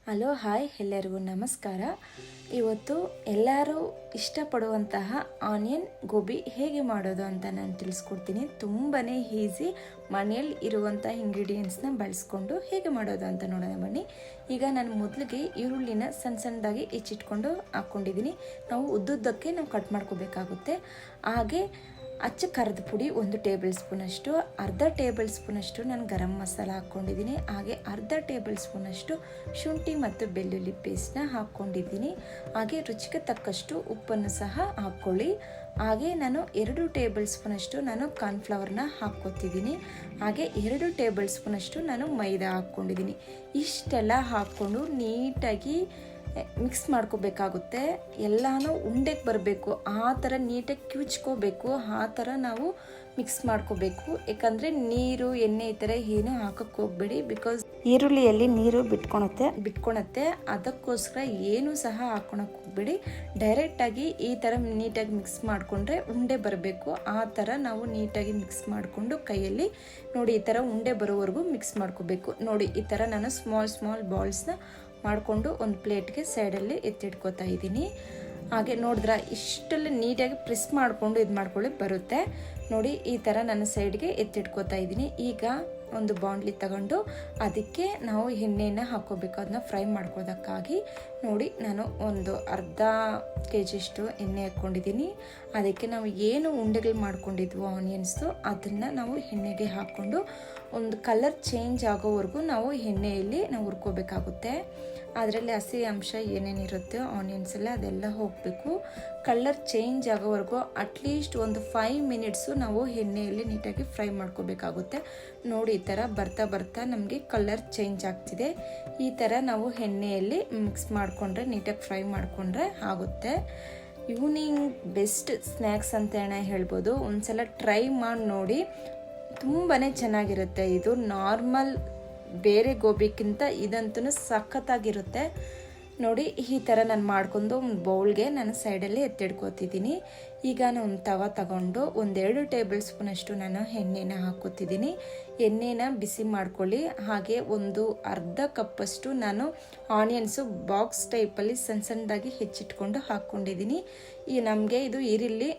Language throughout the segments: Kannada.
ಹಲೋ ಹಾಯ್ ಎಲ್ಲರಿಗೂ ನಮಸ್ಕಾರ. ಇವತ್ತು ಎಲ್ಲರೂ ಇಷ್ಟಪಡುವಂತಹ ಆನಿಯನ್ ಗೋಬಿ ಹೇಗೆ ಮಾಡೋದು ಅಂತ ನಾನು ತಿಳಿಸ್ಕೊಡ್ತೀನಿ. ತುಂಬಾ ಈಸಿ, ಮನೆಯಲ್ಲಿ ಇರುವಂಥ ಇಂಗ್ರೀಡಿಯೆಂಟ್ಸ್ನ ಬಳಸ್ಕೊಂಡು ಹೇಗೆ ಮಾಡೋದು ಅಂತ ನೋಡೋಣ ಬನ್ನಿ. ಈಗ ನಾನು ಮೊದಲಿಗೆ ಈರುಳ್ಳಿನ ಸಣ್ಣ ಸಣ್ಣದಾಗಿ ಹೆಚ್ಚಿಟ್ಕೊಂಡು ಹಾಕ್ಕೊಂಡಿದ್ದೀನಿ. ನಾವು ಉದ್ದುದ್ದಕ್ಕೆ ನಾವು ಕಟ್ ಮಾಡ್ಕೋಬೇಕಾಗುತ್ತೆ. ಹಾಗೆ ಅಚ್ಚ ಖಾರದ ಪುಡಿ 1 ಟೇಬಲ್ ಸ್ಪೂನಷ್ಟು, ಅರ್ಧ ಟೇಬಲ್ ಸ್ಪೂನಷ್ಟು ನಾನು ಗರಂ ಮಸಾಲ ಹಾಕ್ಕೊಂಡಿದ್ದೀನಿ. ಹಾಗೆ ಅರ್ಧ ಟೇಬಲ್ ಸ್ಪೂನಷ್ಟು ಶುಂಠಿ ಮತ್ತು ಬೆಳ್ಳುಳ್ಳಿ ಪೇಸ್ಟ್ನ ಹಾಕ್ಕೊಂಡಿದ್ದೀನಿ. ಹಾಗೆ ರುಚಿಗೆ ತಕ್ಕಷ್ಟು ಉಪ್ಪನ್ನು ಸಹ ಹಾಕ್ಕೊಳ್ಳಿ. ಹಾಗೆ ನಾನು 2 ಟೇಬಲ್ ಸ್ಪೂನಷ್ಟು ನಾನು ಕಾರ್ನ್ಫ್ಲವರ್ನ ಹಾಕ್ಕೊತಿದ್ದೀನಿ. ಹಾಗೆ 2 ಟೇಬಲ್ ಸ್ಪೂನಷ್ಟು ನಾನು ಮೈದಾ ಹಾಕ್ಕೊಂಡಿದ್ದೀನಿ. ಇಷ್ಟೆಲ್ಲ ಹಾಕ್ಕೊಂಡು ನೀಟಾಗಿ ಮಿಕ್ಸ್ ಮಾಡ್ಕೋಬೇಕಾಗುತ್ತೆ. ಎಲ್ಲನೂ ಉಂಡೆಗೆ ಬರಬೇಕು, ಆ ಥರ ನೀಟಾಗಿ ಕಿವುಚ್ಕೋಬೇಕು. ಆ ಥರ ನಾವು ಮಿಕ್ಸ್ ಮಾಡ್ಕೋಬೇಕು. ಯಾಕಂದರೆ ನೀರು ಎಣ್ಣೆ ಈ ಥರ ಏನು ಹಾಕಕ್ಕೆ ಹೋಗಬೇಡಿ, ಬಿಕಾಸ್ ಈರುಳ್ಳಿಯಲ್ಲಿ ನೀರು ಬಿಟ್ಕೊಳತ್ತೆ. ಅದಕ್ಕೋಸ್ಕರ ಏನು ಸಹ ಹಾಕೊಳಕ್ಕೆ ಹೋಗಬೇಡಿ. ಡೈರೆಕ್ಟಾಗಿ ಈ ಥರ ನೀಟಾಗಿ ಮಿಕ್ಸ್ ಮಾಡಿಕೊಂಡ್ರೆ ಉಂಡೆ ಬರಬೇಕು. ಆ ಥರ ನಾವು ನೀಟಾಗಿ ಮಿಕ್ಸ್ ಮಾಡಿಕೊಂಡು ಕೈಯಲ್ಲಿ ನೋಡಿ ಈ ಥರ ಉಂಡೆ ಬರೋವರೆಗೂ ಮಿಕ್ಸ್ ಮಾಡ್ಕೋಬೇಕು. ನೋಡಿ ಈ ಥರ ನಾನು ಸ್ಮಾಲ್ ಬಾಲ್ಸ್ನ ಮಾಡಿಕೊಂಡು ಒಂದು ಪ್ಲೇಟ್ಗೆ ಸೈಡಲ್ಲಿ ಎತ್ತಿಟ್ಕೋತಾ ಇದ್ದೀನಿ. ಹಾಗೆ ನೋಡಿದ್ರೆ ಇಷ್ಟೆಲ್ಲ ನೀಟಾಗಿ ಪ್ರೆಸ್ ಮಾಡಿಕೊಂಡು ಇದು ಮಾಡ್ಕೊಳ್ಳಿ ಬರುತ್ತೆ. ನೋಡಿ ಈ ಥರ ನಾನು ಸೈಡ್ಗೆ ಎತ್ತಿಟ್ಕೋತಾ ಇದ್ದೀನಿ. ಈಗ ಒಂದು ಬಾಣಲಿ ತಗೊಂಡು ಅದಕ್ಕೆ ನಾವು ಎಣ್ಣೆನ ಹಾಕ್ಕೋಬೇಕು. ಅದನ್ನ ಫ್ರೈ ಮಾಡ್ಕೋದಕ್ಕಾಗಿ ನೋಡಿ ನಾನು ಒಂದು ಅರ್ಧ ಕೆಜಿಯಷ್ಟು ಎಣ್ಣೆ ಹಾಕ್ಕೊಂಡಿದ್ದೀನಿ. ಅದಕ್ಕೆ ನಾವು ಏನು ಉಂಡೆಗಳು ಮಾಡ್ಕೊಂಡಿದ್ವು ಆನಿಯನ್ಸು ಅದನ್ನು ನಾವು ಎಣ್ಣೆಗೆ ಹಾಕ್ಕೊಂಡು ಒಂದು ಕಲರ್ ಚೇಂಜ್ ಆಗೋವರೆಗೂ ನಾವು ಎಣ್ಣೆಯಲ್ಲಿ ನಾವು ಹುರ್ಕೋಬೇಕಾಗುತ್ತೆ. ಅದರಲ್ಲಿ ಹಸಿ ಅಂಶ ಏನೇನಿರುತ್ತೆ ಆನಿಯನ್ಸ್ ಎಲ್ಲ ಅದೆಲ್ಲ ಹೋಗಬೇಕು. ಕಲರ್ ಚೇಂಜ್ ಆಗೋವರೆಗೂ ಅಟ್ಲೀಸ್ಟ್ ಒಂದು 5 ಮಿನಿಟ್ಸು ನಾವು ಎಣ್ಣೆಯಲ್ಲಿ ನೀಟಾಗಿ ಫ್ರೈ ಮಾಡ್ಕೋಬೇಕಾಗುತ್ತೆ. ನೋಡಿ ಈ ಥರ ಬರ್ತಾ ನಮಗೆ ಕಲರ್ ಚೇಂಜ್ ಆಗ್ತಿದೆ. ಈ ಥರ ನಾವು ಎಣ್ಣೆಯಲ್ಲಿ ಮಿಕ್ಸ್ ಮಾಡಿಕೊಂಡ್ರೆ ನೀಟಾಗಿ ಫ್ರೈ ಮಾಡಿಕೊಂಡ್ರೆ ಆಗುತ್ತೆ. ಈವ್ನಿಂಗ್ ಬೆಸ್ಟ್ ಸ್ನ್ಯಾಕ್ಸ್ ಅಂತ ಹೇಳ್ಬೋದು. ಒಂದ್ಸಲ ಟ್ರೈ ಮಾಡಿ ನೋಡಿ, ತುಂಬಾ ಚೆನ್ನಾಗಿರುತ್ತೆ. ಇದು ನಾರ್ಮಲ್ ಬೇರೆ ಗೋಬಿಕ್ಕಿಂತ ಇದಂತೂ ಸಖತ್ತಾಗಿರುತ್ತೆ. ನೋಡಿ ಈ ಥರ ನಾನು ಮಾಡ್ಕೊಂಡು ಒಂದು ಬೌಲ್ಗೆ ನಾನು ಸೈಡಲ್ಲಿ ಎತ್ತಿಡ್ಕೋತಿದ್ದೀನಿ. ಈಗ ನಾನು ಒಂದು ತವ ತಗೊಂಡು 1-2 ಟೇಬಲ್ ಸ್ಪೂನಷ್ಟು ನಾನು ಎಣ್ಣೆನ ಹಾಕೋತಿದ್ದೀನಿ. ಎಣ್ಣೆನ ಬಿಸಿ ಮಾಡ್ಕೊಳ್ಳಿ. ಹಾಗೆ ಒಂದು ಅರ್ಧ ಕಪ್ಪಷ್ಟು ನಾನು ಆನಿಯನ್ಸು ಬಾಕ್ಸ್ ಟೈಪಲ್ಲಿ ಸಣ್ಣದಾಗಿ ಹೆಚ್ಚಿಟ್ಕೊಂಡು ಹಾಕ್ಕೊಂಡಿದ್ದೀನಿ. ಈ ನಮಗೆ ಇದು ಈರುಳ್ಳಿ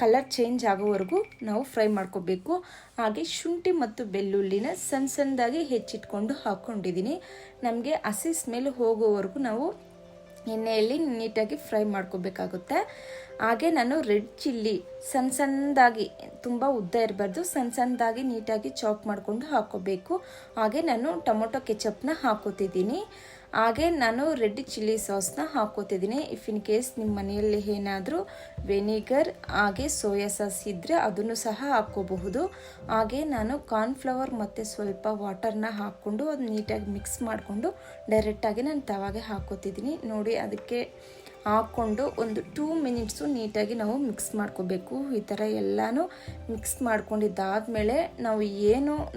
ಕಲರ್ ಚೇಂಜ್ ಆಗೋವರೆಗೂ ನಾವು ಫ್ರೈ ಮಾಡ್ಕೋಬೇಕು. ಹಾಗೆ ಶುಂಠಿ ಮತ್ತು ಬೆಳ್ಳುಳ್ಳಿನ ಸಣ್ಣದಾಗಿ ಹೆಚ್ಚಿಟ್ಕೊಂಡು ಹಾಕ್ಕೊಂಡಿದ್ದೀನಿ. ನಮಗೆ ಹಸಿ ಸ್ಮೆಲ್ ಹೋಗೋವರೆಗೂ ನಾವು ಎಣ್ಣೆಯಲ್ಲಿ ನೀಟಾಗಿ ಫ್ರೈ ಮಾಡ್ಕೋಬೇಕಾಗುತ್ತೆ. ಹಾಗೆ ನಾನು ರೆಡ್ ಚಿಲ್ಲಿ ಸಣ್ಣದಾಗಿ, ತುಂಬ ಉದ್ದ ಇರಬಾರ್ದು, ಸಣ್ಣದಾಗಿ ನೀಟಾಗಿ ಚಾಪ್ ಮಾಡಿಕೊಂಡು ಹಾಕ್ಕೋಬೇಕು. ಹಾಗೆ ನಾನು ಟೊಮೊಟೊ ಕೆಚಪ್ನ ಹಾಕೋತಿದ್ದೀನಿ. ಹಾಗೆ ನಾನು ರೆಡ್ ಚಿಲ್ಲಿ ಸಾಸ್ನ ಹಾಕೋತಿದ್ದೀನಿ. ಇಫ್ ಇನ್ ಕೇಸ್ ನಿಮ್ಮ ಮನೆಯಲ್ಲಿ ಏನಾದರೂ ವೆನಿಗರ್ ಹಾಗೆ ಸೋಯಾ ಸಾಸ್ ಇದ್ದರೆ ಅದನ್ನು ಸಹ ಹಾಕ್ಕೋಬಹುದು. ಹಾಗೆ ನಾನು ಕಾರ್ನ್ಫ್ಲವರ್ ಮತ್ತು ಸ್ವಲ್ಪ ವಾಟರ್ನ ಹಾಕ್ಕೊಂಡು ಅದು ನೀಟಾಗಿ ಮಿಕ್ಸ್ ಮಾಡಿಕೊಂಡು ಡೈರೆಕ್ಟಾಗಿ ನಾನು ತವಾಗೆ ಹಾಕೋತಿದ್ದೀನಿ. ನೋಡಿ ಅದಕ್ಕೆ ಹಾಕ್ಕೊಂಡು ಒಂದು 2 ಮಿನಿಟ್ಸು ನೀಟಾಗಿ ನಾವು ಮಿಕ್ಸ್ ಮಾಡ್ಕೋಬೇಕು. ಈ ಥರ ಎಲ್ಲನೂ ಮಿಕ್ಸ್ ಮಾಡ್ಕೊಂಡಿದ್ದಾದಮೇಲೆ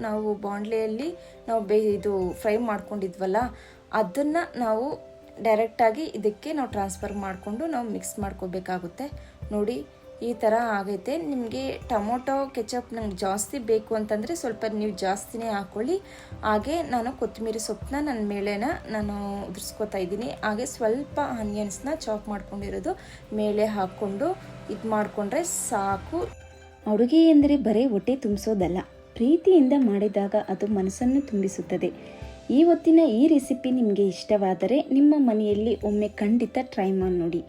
ನಾವು ಬಾಣಲೆಯಲ್ಲಿ ನಾವು ಇದು ಫ್ರೈ ಮಾಡ್ಕೊಂಡಿದ್ವಲ್ಲ ಅದನ್ನು ನಾವು ಡೈರೆಕ್ಟಾಗಿ ಇದಕ್ಕೆ ನಾವು ಟ್ರಾನ್ಸ್ಫರ್ ಮಾಡಿಕೊಂಡು ನಾವು ಮಿಕ್ಸ್ ಮಾಡ್ಕೋಬೇಕಾಗುತ್ತೆ. ನೋಡಿ ಈ ಥರ ಆಗೈತೆ. ನಿಮಗೆ ಟೊಮೊಟೊ ಕೆಚಪ್ ನಂಗೆ ಜಾಸ್ತಿ ಬೇಕು ಅಂತಂದರೆ ಸ್ವಲ್ಪ ನೀವು ಜಾಸ್ತಿನೇ ಹಾಕ್ಕೊಳ್ಳಿ. ಹಾಗೆ ನಾನು ಕೊತ್ತಂಬರಿ ಸೊಪ್ಪನ್ನ ನನ್ನ ಮೇಲೆನ ನಾನು ಉದುರಿಸ್ಕೊತಾ ಇದ್ದೀನಿ. ಹಾಗೆ ಸ್ವಲ್ಪ ಆನಿಯನ್ಸ್ನ ಚಾಪ್ ಮಾಡ್ಕೊಂಡಿರೋದು ಮೇಲೆ ಹಾಕ್ಕೊಂಡು ಇದು ಮಾಡಿಕೊಂಡ್ರೆ ಸಾಕು. ಅಡುಗೆ ಎಂದರೆ ಬರೀ ಹೊಟ್ಟೆ ತುಂಬಿಸೋದಲ್ಲ, ಪ್ರೀತಿಯಿಂದ ಮಾಡಿದಾಗ ಅದು ಮನಸ್ಸನ್ನು ತುಂಬಿಸುತ್ತದೆ. ಇವತ್ತಿನ ಈ ರೆಸಿಪಿ ನಿಮಗೆ ಇಷ್ಟವಾದರೆ ನಿಮ್ಮ ಮನೆಯಲ್ಲಿ ಒಮ್ಮೆ ಖಂಡಿತ ಟ್ರೈ ಮಾಡಿ ನೋಡಿ.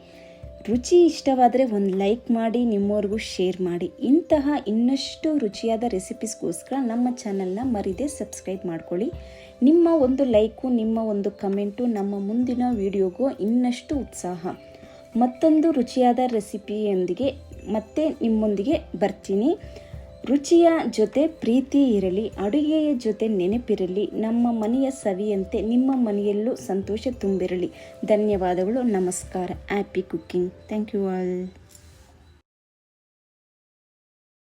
ರುಚಿ ಇಷ್ಟವಾದರೆ ಒಂದು ಲೈಕ್ ಮಾಡಿ, ನಿಮ್ಮವ್ರಿಗೂ ಶೇರ್ ಮಾಡಿ. ಇಂತಹ ಇನ್ನಷ್ಟು ರುಚಿಯಾದ ರೆಸಿಪೀಸ್ಗೋಸ್ಕರ ನಮ್ಮ ಚಾನಲ್ನ ಮರಿದೇ ಸಬ್ಸ್ಕ್ರೈಬ್ ಮಾಡ್ಕೊಳ್ಳಿ. ನಿಮ್ಮ ಒಂದು ಲೈಕು, ನಿಮ್ಮ ಒಂದು ಕಮೆಂಟು ನಮ್ಮ ಮುಂದಿನ ವಿಡಿಯೋಗೂ ಇನ್ನಷ್ಟು ಉತ್ಸಾಹ. ಮತ್ತೊಂದು ರುಚಿಯಾದ ರೆಸಿಪಿಯೊಂದಿಗೆ ಮತ್ತೆ ನಿಮ್ಮೊಂದಿಗೆ ಬರ್ತೀನಿ. ರುಚಿಯ ಜೊತೆ ಪ್ರೀತಿ ಇರಲಿ, ಅಡುಗೆಯ ಜೊತೆ ನೆನಪಿರಲಿ, ನಮ್ಮ ಮನೆಯ ಸವಿಯಂತೆ ನಿಮ್ಮ ಮನೆಯಲ್ಲೂ ಸಂತೋಷ ತುಂಬಿರಲಿ. ಧನ್ಯವಾದಗಳು. ನಮಸ್ಕಾರ. Happy cooking. Thank you all.